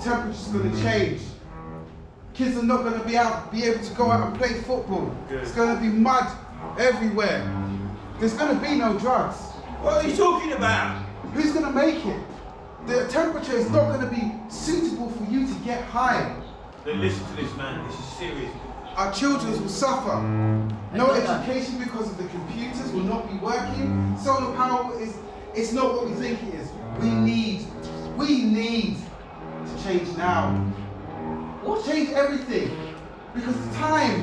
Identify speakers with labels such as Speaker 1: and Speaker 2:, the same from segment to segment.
Speaker 1: temperature's going to change. Kids are not going to be able to go out and play football. It's going to be mud everywhere. There's going to be no drugs.
Speaker 2: What are you talking about?
Speaker 1: Who's going to make it? The temperature is not going to be suitable for you to get high.
Speaker 2: Then listen to this, man. This is serious.
Speaker 1: Our children will suffer. No education because of the computers will not be working. Solar power it's not what we think it is. We need to change now. What? Change everything. Because the time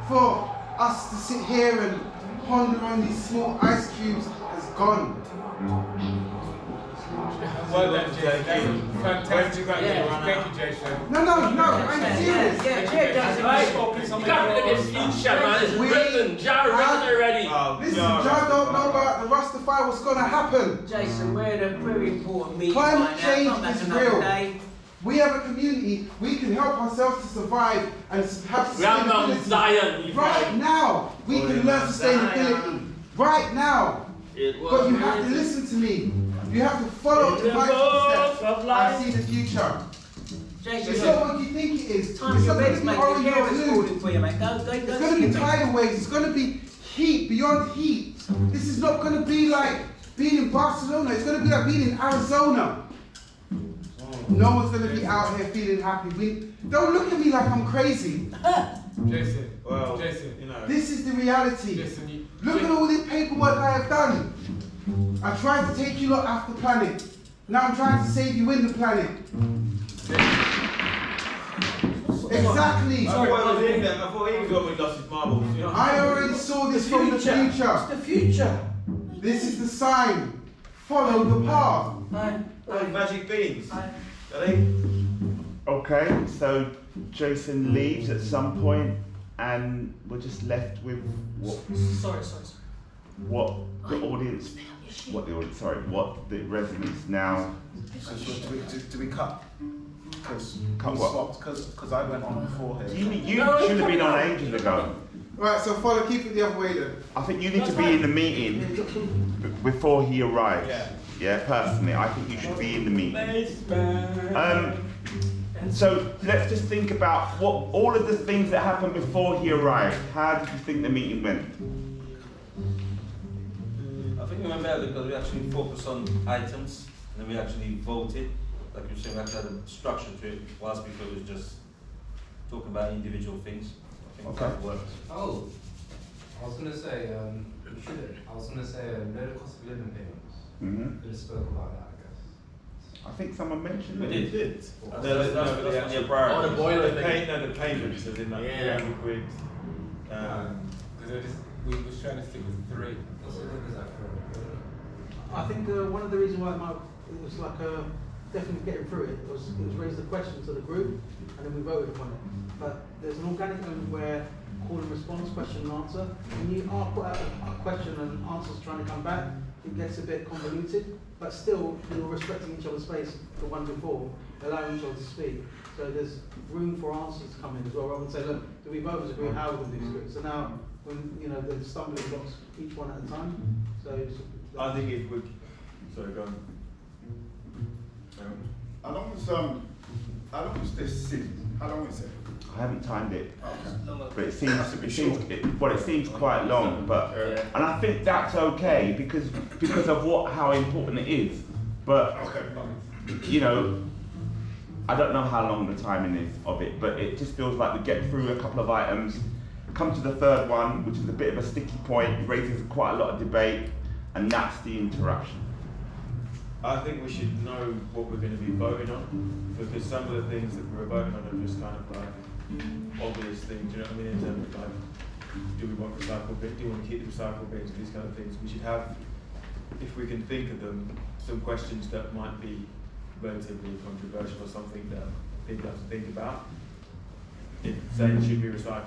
Speaker 1: for us to sit here and ponder on these small ice cubes has gone.
Speaker 3: Well done, Jason. Fantastic. Thank you, Jason.
Speaker 1: No, I'm serious.
Speaker 4: You can't look at this future, man. It's written. Jah written already.
Speaker 1: Listen, Jah don't know about the Rastafari, what's going to happen.
Speaker 5: Jason, we're in a very important meeting
Speaker 1: Climate
Speaker 5: right
Speaker 1: change
Speaker 5: now.
Speaker 1: is real. We have a community, we can help ourselves to survive and have sustainability.
Speaker 4: Zion.
Speaker 1: Right now, we can learn sustainability. Right now. But you have to listen to me. You have to follow the right footsteps and see the future.
Speaker 5: Jason,
Speaker 1: It's not what you think it is.
Speaker 5: time
Speaker 1: It's
Speaker 5: your
Speaker 1: not going
Speaker 5: beds,
Speaker 1: to be
Speaker 5: mate.
Speaker 1: orange
Speaker 5: Your
Speaker 1: or
Speaker 5: carers
Speaker 1: blue.
Speaker 5: calling for you, mate. Go,
Speaker 1: It's going to be tidal waves. It's going to be heat beyond heat. This is not going to be like being in Barcelona. It's going to be like being in Arizona. No one's going to be out here feeling happy. Don't look at me like I'm crazy.
Speaker 3: Jason.
Speaker 2: Well,
Speaker 3: Jason,
Speaker 2: you know.
Speaker 1: This is the reality.
Speaker 3: Jason,
Speaker 1: Look at all this paperwork I have done. I tried to take you lot off the planet. Now I'm trying to save you in the planet. Exactly.
Speaker 2: I thought he was going to lost his marbles. You know?
Speaker 1: I already saw this from the future.
Speaker 5: It's the future.
Speaker 1: This is the sign. Follow the path.
Speaker 2: Magic beans.
Speaker 5: Aye.
Speaker 2: Are they?
Speaker 6: Okay, so Jason leaves at some point, and we're just left with
Speaker 5: Sorry.
Speaker 6: what the audience, what the residents now.
Speaker 7: So do we cut? Because
Speaker 6: Cut
Speaker 7: we
Speaker 6: what?
Speaker 7: swapped, because I went on before here.
Speaker 6: You should have been on ages ago.
Speaker 1: Right, so follow, keep it the other way then.
Speaker 6: I think you need to be in the meeting before he arrives. Yeah, personally, I think you should be in the meeting. So let's just think about what all of the things that happened before he arrived. How did you think the meeting went?
Speaker 8: I think we went better because we actually focused on items and then we actually voted. Like you were saying, we actually had a structure to it, whilst before it was just talking about individual things. I think that worked.
Speaker 9: Oh, I was gonna say, we shouldn't. I was gonna say, no cost of living payments.
Speaker 6: Mm-hmm.
Speaker 9: We just spoke about that, I guess.
Speaker 6: I think someone mentioned
Speaker 8: We
Speaker 6: it.
Speaker 8: did.
Speaker 2: That's
Speaker 8: That's the priority.
Speaker 4: Oh, the boiler
Speaker 2: the
Speaker 4: thing.
Speaker 2: the payments, as in like
Speaker 4: Yeah.
Speaker 2: 300 quid.
Speaker 3: Because we were trying to stick with 3.
Speaker 9: What's the difference after?
Speaker 10: I think one of the reasons why it was like definitely getting through it was raised the question to the group and then we voted upon it. But there's an organic element where call and response, question and answer. When you are put out a question and answers trying to come back, it gets a bit convoluted. But still, you're respecting each other's space, the one before, allowing each other to speak. So there's room for answers to come in as well. Rather than say, look, do we both agree how we're going to do it? So now, when the stumbling blocks, each one at a time. So
Speaker 2: I think if we. Sorry, go on.
Speaker 7: How long was this sitting? How long is it?
Speaker 6: I haven't timed it,
Speaker 7: Okay.
Speaker 6: but it seems quite long. But and I think that's okay because of how important it is. But
Speaker 7: Okay.
Speaker 6: I don't know how long the timing is of it, but it just feels like we get through a couple of items, come to the third one, which is a bit of a sticky point, raises quite a lot of debate, and that's the interruption.
Speaker 2: I think we should know what we're going to be voting on, because some of the things that we're voting on are just kind of like obvious things, you know what I mean, in terms of like, do we want recycle bins, do you want to keep the recycle bins, these kind of things. We should have, if we can think of them, some questions that might be relatively controversial or something that people have to think about. Saying it should be recycled.